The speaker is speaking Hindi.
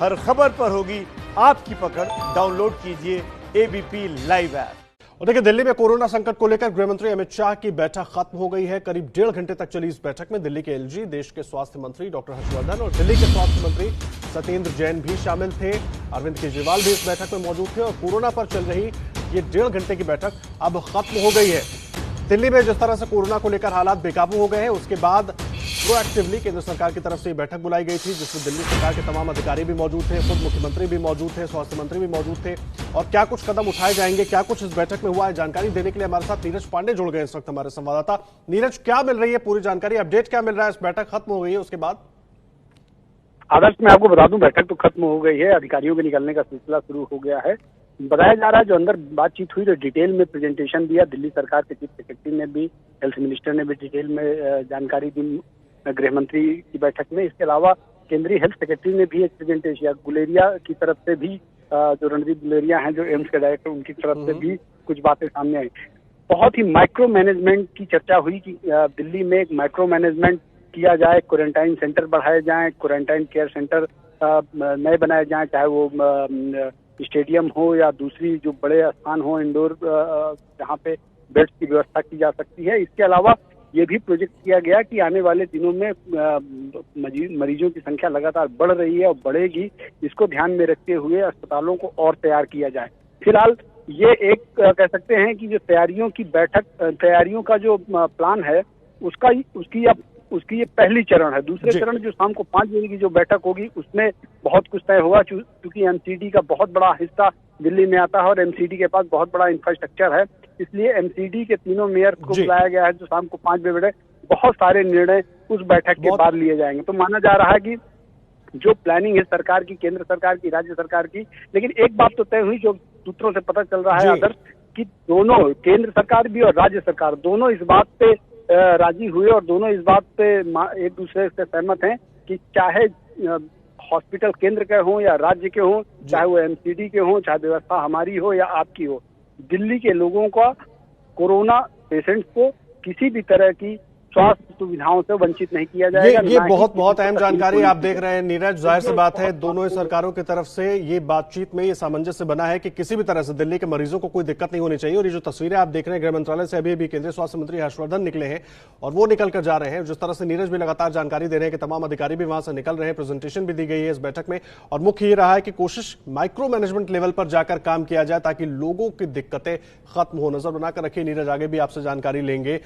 हर खबर पर होगी आपकी पकड़। डाउनलोड कीजिए एबीपी लाइव ऐप। और देखिए, दिल्ली में कोरोना संकट को लेकर गृहमंत्री अमित शाह की बैठक खत्म हो गई है। करीब 1.5 घंटे तक चली इस बैठक में दिल्ली के एलजी, देश के स्वास्थ्य मंत्री डॉक्टर हर्षवर्धन और दिल्ली के स्वास्थ्य मंत्री सत्येंद्र जैन भी शामिल थे। अरविंद केजरीवाल भी इस बैठक में मौजूद थे और कोरोना पर चल रही ये 1.5 घंटे की बैठक अब खत्म हो गई है। दिल्ली में जिस तरह से कोरोना को लेकर हालात बेकाबू हो गए हैं, उसके बाद प्रोएक्टिवली केंद्र सरकार की तरफ से बैठक बुलाई गई थी, जिसमें दिल्ली सरकार के तमाम अधिकारी भी मौजूद थे, खुद मुख्यमंत्री भी मौजूद थे, स्वास्थ्य मंत्री भी मौजूद थे। और क्या कुछ कदम उठाए जाएंगे, क्या कुछ इस बैठक में हुआ है, जानकारी देने के लिए हमारे साथ नीरज पांडे जुड़ गए इस वक्त हमारे संवाददाता। नीरज, क्या मिल रही है पूरी जानकारी, अपडेट क्या मिल रहा है? इस बैठक खत्म हो गई है, उसके बाद आदर्श मैं आपको बता दूं, बैठक तो खत्म हो गई है, अधिकारियों के निकलने का सिलसिला शुरू हो गया है। बताया जा रहा है जो अंदर बातचीत हुई तो डिटेल में प्रेजेंटेशन दिया, दिल्ली सरकार के चीफ सेक्रेटरी ने भी, हेल्थ मिनिस्टर ने भी डिटेल में जानकारी दी गृह मंत्री की बैठक में। इसके अलावा केंद्रीय हेल्थ सेक्रेटरी ने भी एक प्रेजेंटेशन, गुलेरिया की तरफ से भी, जो रणदीप गुलेरिया हैं जो एम्स के डायरेक्टर, उनकी तरफ से भी कुछ बातें सामने आई। बहुत ही माइक्रो मैनेजमेंट की चर्चा हुई कि दिल्ली में एक माइक्रो मैनेजमेंट किया जाए, क्वारंटाइन सेंटर बढ़ाए जाएं, क्वारंटाइन केयर सेंटर नए बनाए जाएं, चाहे वो स्टेडियम हो या दूसरी जो बड़े स्थान हो इंडोर, जहाँ पे बेड्स की व्यवस्था की जा सकती है। इसके अलावा ये भी प्रोजेक्ट किया गया कि आने वाले दिनों में मरीजों की संख्या लगातार बढ़ रही है और बढ़ेगी, इसको ध्यान में रखते हुए अस्पतालों को और तैयार किया जाए। फिलहाल ये एक कह सकते हैं कि जो तैयारियों की बैठक, तैयारियों का जो प्लान है उसकी ये पहली चरण है। दूसरे चरण जो शाम को 5 बजे की जो बैठक होगी उसमें बहुत कुछ तय होगा, क्योंकि एमसीडी का बहुत बड़ा हिस्सा दिल्ली में आता है और एमसीडी के पास बहुत बड़ा इंफ्रास्ट्रक्चर है। इसलिए एमसीडी के तीनों मेयर को बुलाया गया है जो शाम को 5 बजे बहुत सारे निर्णय उस बैठक के बाद लिए जाएंगे। तो माना जा रहा है कि जो प्लानिंग है सरकार की, केंद्र सरकार की, राज्य सरकार की, लेकिन एक बात तो तय हुई जो सूत्रों से पता चल रहा है आदर्श, कि दोनों, केंद्र सरकार भी और राज्य सरकार दोनों इस बात पे राजी हुए और दोनों इस बात पे एक दूसरे से सहमत हैं कि चाहे हॉस्पिटल केंद्र के हों या राज्य के हों, चाहे वो एमसीडी के हों, चाहे व्यवस्था हमारी हो या आपकी हो, दिल्ली के लोगों का, कोरोना पेशेंट्स को किसी भी तरह की स्वास्थ्य सुविधाओं से वंचित नहीं किया जाएगा। ये बहुत अहम जानकारी आप देख रहे हैं नीरज। जाहिर सी बात है, दोनों ही सरकारों की तरफ से ये बातचीत में ये सामंजस्य बना है कि किसी भी तरह से दिल्ली के मरीजों को कोई दिक्कत नहीं होनी चाहिए। और ये जो तस्वीरें आप देख रहे हैं, गृह मंत्रालय से अभी केंद्रीय स्वास्थ्य मंत्री हर्षवर्धन निकले हैं और वो निकल कर जा रहे हैं। जिस तरह से नीरज भी लगातार जानकारी दे रहे हैं कि तमाम अधिकारी भी वहां से निकल रहे हैं, प्रेजेंटेशन भी दी गई है इस बैठक में। और मुख्य ये रहा है कि कोशिश माइक्रो मैनेजमेंट लेवल पर जाकर काम किया जाए ताकि लोगों की दिक्कतें खत्म हो। नजर बनाकर रखिए नीरज, आगे भी आपसे जानकारी लेंगे।